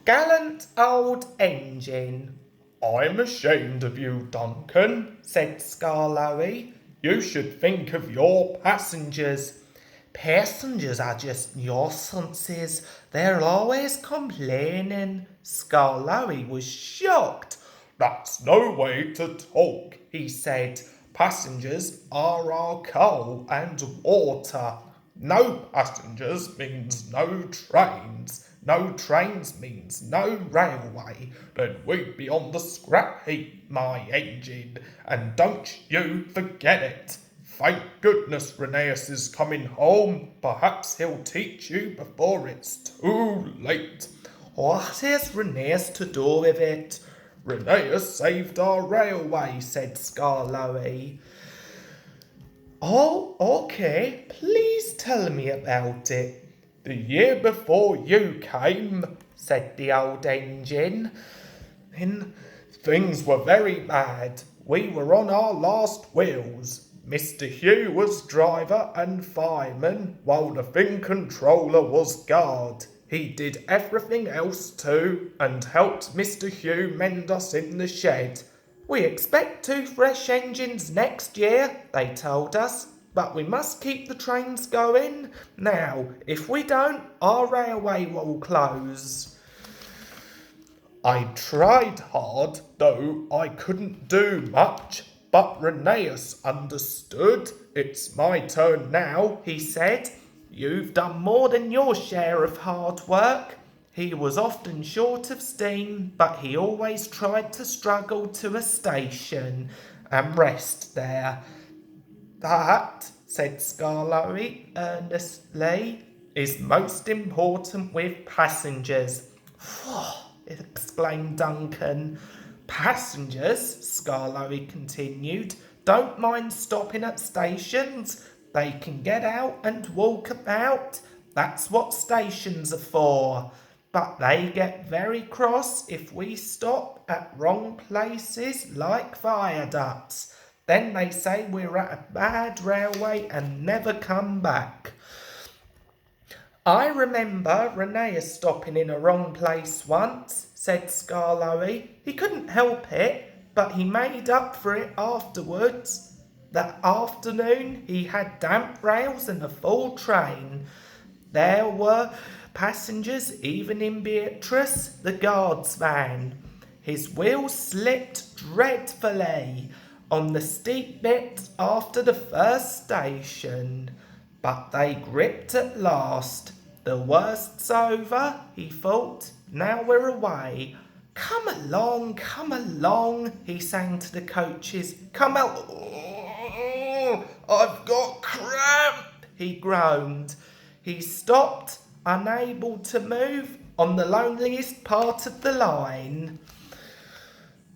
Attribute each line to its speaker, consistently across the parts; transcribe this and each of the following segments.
Speaker 1: Gallant old engine.
Speaker 2: I'm ashamed of you, Duncan,
Speaker 1: Said Skarloey.
Speaker 2: You should think of your passengers.
Speaker 1: Passengers are just nuisances. They're always complaining. Skarloey was shocked.
Speaker 2: That's no way to talk, he said. Passengers are our coal and water. No passengers means no trains. No trains means no railway. Then we'd be on the scrap heap, my engine, and don't you forget it. Thank goodness Rheneas is coming home. Perhaps he'll teach you before it's too late.
Speaker 1: What has Rheneas to do with it?
Speaker 2: Rheneas saved our railway, said
Speaker 1: Skarloey. Oh, okay. Please tell me about it.
Speaker 2: The year before you came,
Speaker 1: said the old engine,
Speaker 2: things were very bad. We were on our last wheels. Mr. Hugh was driver and fireman, while the Fin controller was guard. He did everything else too, and helped Mr. Hugh mend us in the shed.
Speaker 1: We expect 2 fresh engines next year, they told us, but we must keep the trains going. Now, if we don't, our railway will close.
Speaker 2: I tried hard, though I couldn't do much, but Rheneas understood. It's my turn now,
Speaker 1: he said. You've done more than your share of hard work. He was often short of steam, but he always tried to struggle to a station and rest there. That, said Skarloey earnestly, is most important with passengers. Exclaimed Duncan. Passengers, Skarloey continued, don't mind stopping at stations. They can get out and walk about. That's what stations are for. But they get very cross if we stop at wrong places like viaducts. Then they say we're at a bad railway and never come back. I remember Rheneas stopping in a wrong place once, said Skarloey. He couldn't help it, but he made up for it afterwards. That afternoon he had damp rails and a full train. There were passengers even in Beatrice, the guard's van. His wheels slipped dreadfully on the steep bit after the first station, but they gripped at last. The worst's over, he thought. Now we're away. Come along, he sang to the coaches. Come along, I've got cramp, he groaned. He stopped, unable to move, on the loneliest part of the line.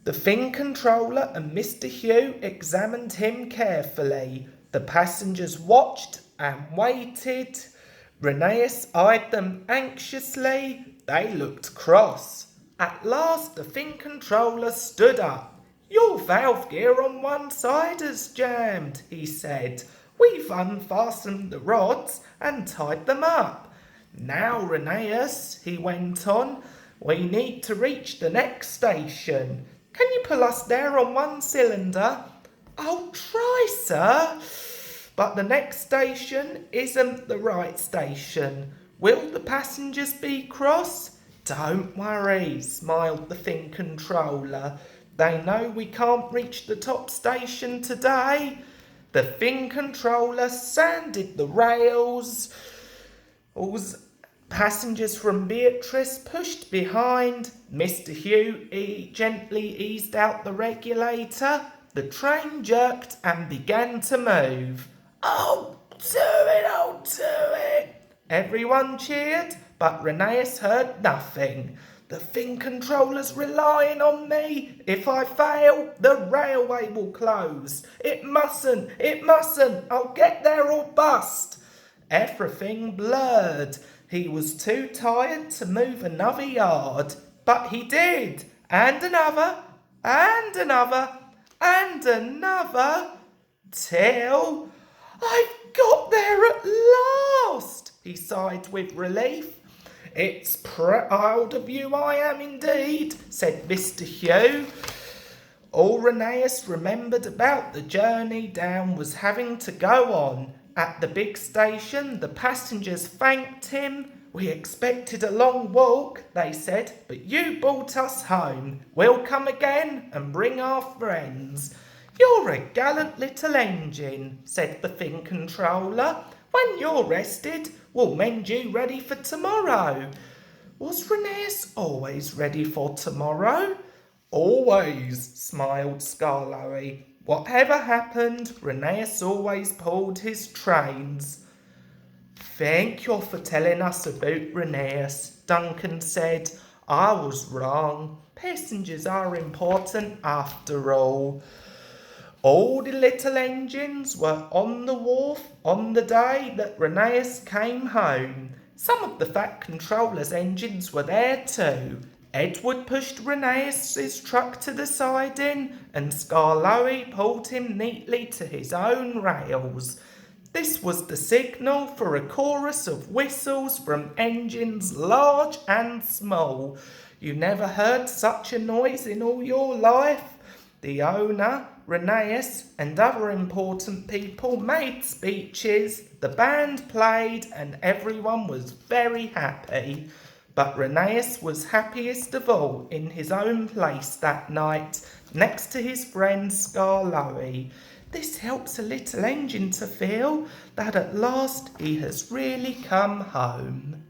Speaker 1: The Fin controller and Mr. Hugh examined him carefully. The passengers watched and waited. Rheneas eyed them anxiously. They looked cross. At last the Fin controller stood up. Your valve gear on one side has jammed, he said. We've unfastened the rods and tied them up. Now, Rheneas, he went on, we need to reach the next station. Can you pull us there on one cylinder? I'll try, sir. But the next station isn't the right station. Will the passengers be cross? Don't worry, smiled the Fin controller. They know we can't reach the top station today. The Fin controller sanded the rails. Passengers from Beatrice pushed behind. Mr. Hugh gently eased out the regulator. The train jerked and began to move. Oh, do it. Everyone cheered, but Rheneas heard nothing. The Fin controller's relying on me. If I fail, the railway will close. It mustn't. I'll get there or bust. Everything blurred. He was too tired to move another yard, but he did, and another, till I've got there at last, he sighed with relief. It's proud of you, I am indeed, said Mr. Hugh. All Rheneas remembered about the journey down was having to go on. At the big station, the passengers thanked him. We expected a long walk, they said, but you brought us home. We'll come again and bring our friends. You're a gallant little engine, said the Fin Controller. When you're rested, we'll mend you ready for tomorrow. Was Rheneas always ready for tomorrow?
Speaker 2: Always, smiled Scarloey.
Speaker 1: Whatever happened, Rheneas always pulled his trains. Thank you for telling us about Rheneas, Duncan said. I was wrong. Passengers are important after all. All the little engines were on the wharf on the day that Rheneas came home. Some of the Fat Controller's engines were there too. Edward pushed Rheneas's truck to the siding, and Scarloey pulled him neatly to his own rails. This was the signal for a chorus of whistles from engines large and small. You never heard such a noise in all your life. The owner, Rheneas, and other important people made speeches, the band played, and everyone was very happy. But Rheneas was happiest of all in his own place that night, next to his friend Scarloey. This helps a little engine to feel that at last he has really come home.